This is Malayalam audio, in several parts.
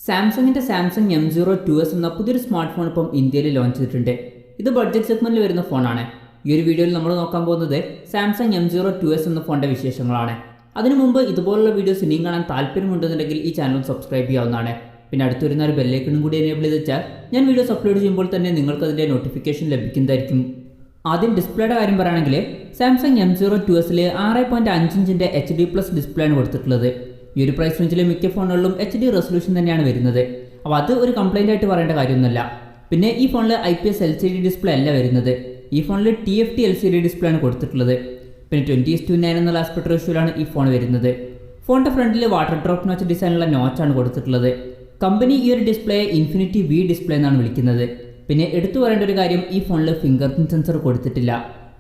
സാംസങ്ങിൻ്റെ സാംസങ് M02s എന്ന പുതിയൊരു സ്മാർട്ട് ഫോൺ ഇപ്പം ഇന്ത്യയിൽ ലോഞ്ച് ചെയ്തിട്ടുണ്ട്. ഇത് ബഡ്ജറ്റ് സെഗ്മെൻറ്റിൽ വരുന്ന ഫോണാണ്. ഈ ഒരു വീഡിയോയിൽ നമ്മൾ നോക്കാൻ പോകുന്നത് സാംസങ് M02s എന്ന ഫോണിൻ്റെ വിശേഷങ്ങളാണ്. അതിനു മുമ്പ് ഇതുപോലുള്ള വീഡിയോസ് ഇനിയും കാണാൻ താല്പര്യമുണ്ടെന്നുണ്ടെങ്കിൽ ഈ ചാനൽ സബ്സ്ക്രൈബ് ചെയ്യാവുന്നതാണ്. പിന്നെ അടുത്ത് വരുന്ന ഒരു ബെല്ലൈക്കണും കൂടി എനേബിൾ ചെയ്ത് വെച്ചാൽ ഞാൻ വീഡിയോസ് അപ്ലോഡ് ചെയ്യുമ്പോൾ തന്നെ നിങ്ങൾക്ക് അതിൻ്റെ നോട്ടിഫിക്കേഷൻ ലഭിക്കുന്നതായിരിക്കും. ആദ്യം ഡിസ്പ്ലേയുടെ കാര്യം പറയുകയാണെങ്കിൽ സാംസങ് M02sൽ 6.5 ഇഞ്ചിൻ്റെ HD+ ഡിസ്പ്ലേ ആണ് കൊടുത്തിട്ടുള്ളത്. ഈ ഒരു പ്രൈസ് റേഞ്ചിലെ മിക്ക ഫോണുകളിലും HD റെസൊല്യൂഷൻ തന്നെയാണ് വരുന്നത്. അപ്പോൾ അത് ഒരു കംപ്ലൈൻ്റ് ആയിട്ട് പറയേണ്ട കാര്യമൊന്നുമല്ല. പിന്നെ ഈ ഫോണിൽ IPS LCD ഡിസ്പ്ലേ അല്ല വരുന്നത്. ഈ ഫോണിൽ TFT LCD ഡിസ്പ്ലേ ആണ് കൊടുത്തിട്ടുള്ളത്. പിന്നെ 20:9 എന്നുള്ള ആസ്പെക്ട് റേഷ്യോയിലാണ് ഈ ഫോൺ വരുന്നത്. ഫോണിൻ്റെ ഫ്രണ്ടിൽ വാട്ടർ ഡ്രോപ്പ് നോച്ച് ഡിസൈനുള്ള നോച്ചാണ് കൊടുത്തിട്ടുള്ളത്. കമ്പനി ഈ ഒരു ഡിസ്പ്ലേ ഇൻഫിനിറ്റി V ഡിസ്പ്ലേ എന്നാണ് വിളിക്കുന്നത്. പിന്നെ എടുത്തു പറയേണ്ട ഒരു കാര്യം, ഈ ഫോണിൽ ഫിംഗർ പ്രിൻറ്റ് സെൻസർ കൊടുത്തിട്ടില്ല.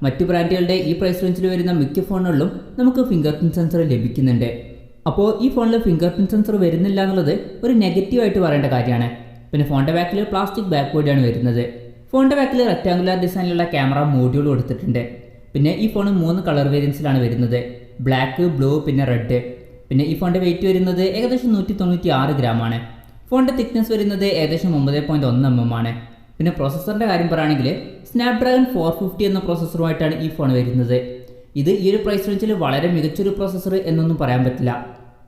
മറ്റു ബ്രാൻഡുകളുടെ ഈ പ്രൈസ് റേഞ്ചിൽ വരുന്ന മിക്ക ഫോണുകളിലും നമുക്ക് ഫിംഗർ പ്രിൻറ്റ് സെൻസർ ലഭിക്കുന്നുണ്ട്. അപ്പോൾ ഈ ഫോണിൽ ഫിംഗർ പ്രിൻറ്റ് സെൻസർ വരുന്നില്ല എന്നുള്ളത് ഒരു നെഗറ്റീവായിട്ട് പറയേണ്ട കാര്യമാണ്. പിന്നെ ഫോണിൻ്റെ ബാക്കിൽ പ്ലാസ്റ്റിക് ബാക്ക് ബോഡിയാണ് വരുന്നത്. ഫോണിൻ്റെ ബാക്കിൽ റെക്ടാങ്കുലർ ഡിസൈനിലുള്ള ക്യാമറ മോഡ്യൂൾ കൊടുത്തിട്ടുണ്ട്. പിന്നെ ഈ ഫോൺ 3 കളർ വേരിയൻസിലാണ് വരുന്നത്: ബ്ലാക്ക്, ബ്ലൂ, പിന്നെ റെഡ്. പിന്നെ ഈ ഫോണിൻ്റെ വെയിറ്റ് വരുന്നത് ഏകദേശം 196 ഗ്രാമാണ്. ഫോണിൻ്റെ തിക്നെസ് വരുന്നത് ഏകദേശം 9.1 mm ആണ്. പിന്നെ പ്രോസസ്സറിൻ്റെ കാര്യം പറയുകയാണെങ്കിൽ സ്നാപ്ഡ്രാഗൺ 450 എന്ന പ്രോസസ്സറുമായിട്ടാണ് ഈ ഫോൺ വരുന്നത്. ഇത് ഈ ഒരു പ്രൈസ് റേഞ്ചിൽ വളരെ മികച്ചൊരു പ്രോസസ്സർ എന്നൊന്നും പറയാൻ പറ്റില്ല.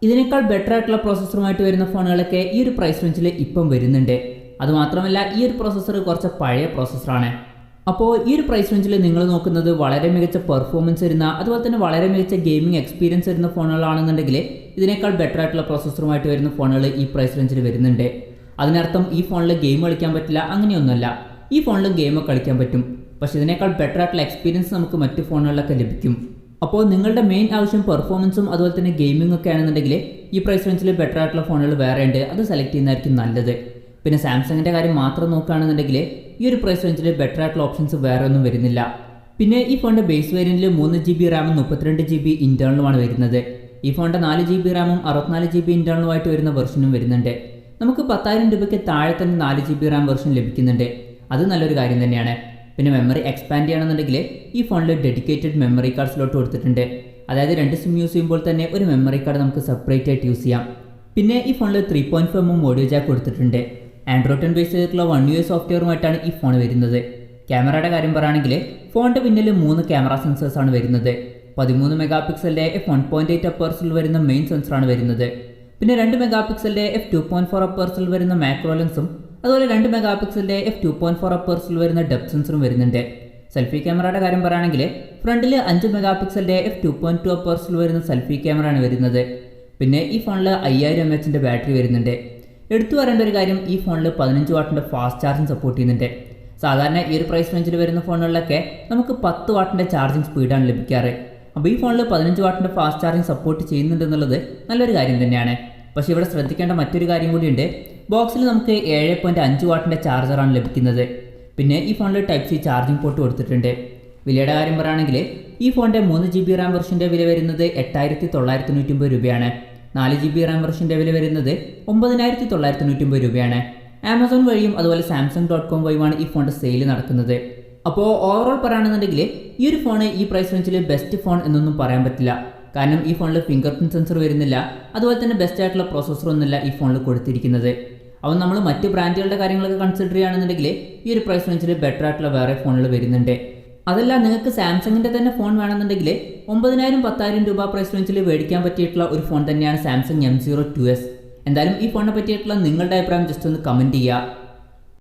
ഇതിനേക്കാൾ ബെറ്റർ ആയിട്ടുള്ള പ്രോസസ്സറുമായിട്ട് വരുന്ന ഫോണുകളൊക്കെ ഈ ഒരു പ്രൈസ് റേഞ്ചിൽ ഇപ്പം വരുന്നുണ്ട്. അതുമാത്രമല്ല, ഈ ഒരു പ്രോസസ്സർ കുറച്ച് പഴയ പ്രോസസ്സറാണ്. അപ്പോൾ ഈ ഒരു പ്രൈസ് റേഞ്ചിൽ നിങ്ങൾ നോക്കുന്നത് വളരെ മികച്ച പെർഫോമൻസ് വരുന്ന, അതുപോലെ തന്നെ വളരെ മികച്ച ഗെയിമിംഗ് എക്സ്പീരിയൻസ് വരുന്ന ഫോണുകളാണെന്നുണ്ടെങ്കിൽ ഇതിനേക്കാൾ ബെറ്റർ ആയിട്ടുള്ള പ്രോസസ്സറുമായിട്ട് വരുന്ന ഫോണുകൾ ഈ പ്രൈസ് റേഞ്ചിൽ വരുന്നുണ്ട്. അതിനർത്ഥം ഈ ഫോണിൽ ഗെയിം കളിക്കാൻ പറ്റില്ല, അങ്ങനെയൊന്നുമല്ല. ഈ ഫോണിൽ ഗെയിമൊക്കെ കളിക്കാൻ പറ്റും. പക്ഷേ ഇതിനേക്കാൾ ബെറ്റർ ആയിട്ടുള്ള എക്സ്പീരിയൻസ് നമുക്ക് മറ്റു ഫോണുകളിലൊക്കെ ലഭിക്കും. അപ്പോൾ നിങ്ങളുടെ മെയിൻ ആവശ്യം പെർഫോമൻസും അതുപോലെ തന്നെ ഗെയിമിംഗ് ഒക്കെ ആണെന്നുണ്ടെങ്കിൽ ഈ പ്രൈസ് റേഞ്ചിൽ ബെറ്റർ ആയിട്ടുള്ള ഫോണുകൾ വേറെ ഉണ്ട്, അത് സെലക്ട് ചെയ്യുന്നതായിരിക്കും നല്ലത്. പിന്നെ സാംസങ്ങിൻ്റെ കാര്യം മാത്രം നോക്കുകയാണെന്നുണ്ടെങ്കിൽ ഈ ഒരു പ്രൈസ് റേഞ്ചിൽ ബെറ്റർ ആയിട്ടുള്ള ഓപ്ഷൻസ് വേറെ ഒന്നും വരുന്നില്ല. പിന്നെ ഈ ഫോണിൻ്റെ ബേസ് വേരിയൻറ്റിൽ 3GB റാമും 32GB ഇൻറ്റേർണലുമാണ് വരുന്നത്. ഈ ഫോണിൻ്റെ 4GB റാമും 64GB ഇൻറ്റേർണലുമായിട്ട് വരുന്ന വെർഷനും വരുന്നുണ്ട്. നമുക്ക് 10,000 രൂപയ്ക്ക് താഴെ തന്നെ 4GB റാം വെർഷൻ ലഭിക്കുന്നുണ്ട്. അത് നല്ലൊരു കാര്യം തന്നെയാണ്. പിന്നെ മെമ്മറി എക്സ്പാൻഡ് ചെയ്യണമെന്നുണ്ടെങ്കിൽ ഈ ഫോണിൽ ഡെഡിക്കേറ്റഡ് മെമ്മറി കാർഡ് സ്ലോട്ട് കൊടുത്തിട്ടുണ്ട്. അതായത് 2 സിം യൂസ് ചെയ്യുമ്പോൾ തന്നെ ഒരു മെമ്മറി കാർഡ് നമുക്ക് സെപ്പറേറ്റ് ആയിട്ട് യൂസ് ചെയ്യാം. പിന്നെ ഈ ഫോണിൽ 3.5 mm ഓഡിയോ ജാക്ക് കൊടുത്തിട്ടുണ്ട്. Android 10 ബേസ് ചെയ്തിട്ടുള്ള 1UI സോഫ്റ്റ്വെയറുമായിട്ടാണ് ഈ ഫോൺ വരുന്നത്. ക്യാമറയുടെ കാര്യം പറയുകയാണെങ്കിൽ ഫോണിൻ്റെ പിന്നിൽ 3 ക്യാമറ സെൻസേഴ്സാണ് വരുന്നത്. 13 മെഗാപിക്സലിൻ്റെ f1.8 അപ്പേഴ്സിൽ വരുന്ന മെയിൻ സെൻസറാണ് വരുന്നത്. പിന്നെ 2 മെഗാപിക്സലിൻ്റെ f2.4 അപ്പേഴ്സിൽ വരുന്ന മാക്രോ ലെൻസും അതുപോലെ 2 മെഗാപിക്സലിൻ്റെ f2.4 അപ്പേഴ്സിൽ വരുന്ന ഡെപ്ത് സെൻസറും വരുന്നുണ്ട്. സെൽഫി ക്യാമറയുടെ കാര്യം പറയുകയാണെങ്കിൽ ഫ്രണ്ടിൽ 5 മെഗാപിക്സലിൻ്റെ f2.2 അപ്പേഴ്സിൽ വരുന്ന സെൽഫി ക്യാമറയാണ് വരുന്നത്. പിന്നെ ഈ ഫോണിൽ 5000 mAh ബാറ്ററി വരുന്നുണ്ട്. എടുത്തു പറയേണ്ട ഒരു കാര്യം, ഈ ഫോണിൽ 15 വാട്ടിൻ്റെ ഫാസ്റ്റ് ചാർജിങ് സപ്പോർട്ട് ചെയ്യുന്നുണ്ട്. സാധാരണ ഈ ഒരു പ്രൈസ് റേഞ്ചിൽ വരുന്ന ഫോണുകളിലൊക്കെ നമുക്ക് 10 വാട്ടിൻ്റെ ചാർജിങ് സ്പീഡാണ് ലഭിക്കാറ്. അപ്പോൾ ഈ ഫോണിൽ 15 വാട്ടിൻ്റെ ഫാസ്റ്റ് ചാർജിങ് സപ്പോർട്ട് ചെയ്യുന്നുണ്ടെന്നുള്ളത് നല്ലൊരു കാര്യം തന്നെയാണ്. പക്ഷേ ഇവിടെ ശ്രദ്ധിക്കേണ്ട മറ്റൊരു കാര്യം കൂടിയുണ്ട്. ബോക്സിൽ നമുക്ക് 7.5 വാട്ടിൻ്റെ ചാർജറാണ് ലഭിക്കുന്നത്. പിന്നെ ഈ ഫോണിൽ Type-C ചാർജിങ് പോർട്ട് കൊടുത്തിട്ടുണ്ട്. വിലയുടെ കാര്യം പറയുകയാണെങ്കിൽ ഈ ഫോണിൻ്റെ 3GB റാം വെർഷൻ്റെ വില വരുന്നത് 8,990 രൂപയാണ്. 4GB റാം വെർഷൻ്റെ വില വരുന്നത് 9,990 രൂപയാണ്. ആമസോൺ വഴിയും അതുപോലെ Samsung.com വഴിയുമാണ് ഈ ഫോണിൻ്റെ സെയിൽ നടക്കുന്നത്. അപ്പോൾ ഓവറോൾ പറയുകയാണെന്നുണ്ടെങ്കിൽ ഈ ഒരു ഫോൺ ഈ പ്രൈസ് റേഞ്ചിൽ ബെസ്റ്റ് ഫോൺ എന്നൊന്നും പറയാൻ പറ്റില്ല. കാരണം ഈ ഫോണിൽ ഫിംഗർ പ്രിൻറ്റ് സെൻസർ വരുന്നില്ല, അതുപോലെ തന്നെ ബെസ്റ്റ് ആയിട്ടുള്ള പ്രോസസ്സറൊന്നുമില്ല ഈ ഫോണിൽ കൊടുത്തിരിക്കുന്നത്. അപ്പോൾ നമ്മൾ മറ്റ് ബ്രാൻഡുകളുടെ കാര്യങ്ങളൊക്കെ കൺസിഡർ ചെയ്യുകയാണെന്നുണ്ടെങ്കിൽ ഈ ഒരു പ്രൈസ് റേഞ്ചിൽ ബെറ്റർ ആയിട്ടുള്ള വേറെ ഫോണുകൾ വരുന്നുണ്ട്. അതല്ല, നിങ്ങൾക്ക് സാംസങ്ങിൻ്റെ തന്നെ ഫോൺ വേണമെന്നുണ്ടെങ്കിൽ 9,000 10,000 രൂപ പ്രൈസ് റേഞ്ചിൽ മേടിക്കാൻ പറ്റിയിട്ടുള്ള ഒരു ഫോൺ തന്നെയാണ് സാംസങ് M02s. എന്തായാലും ഈ ഫോണിനെ പറ്റിയിട്ടുള്ള നിങ്ങളുടെ അഭിപ്രായം ജസ്റ്റ് ഒന്ന് കമൻറ്റ് ചെയ്യുക.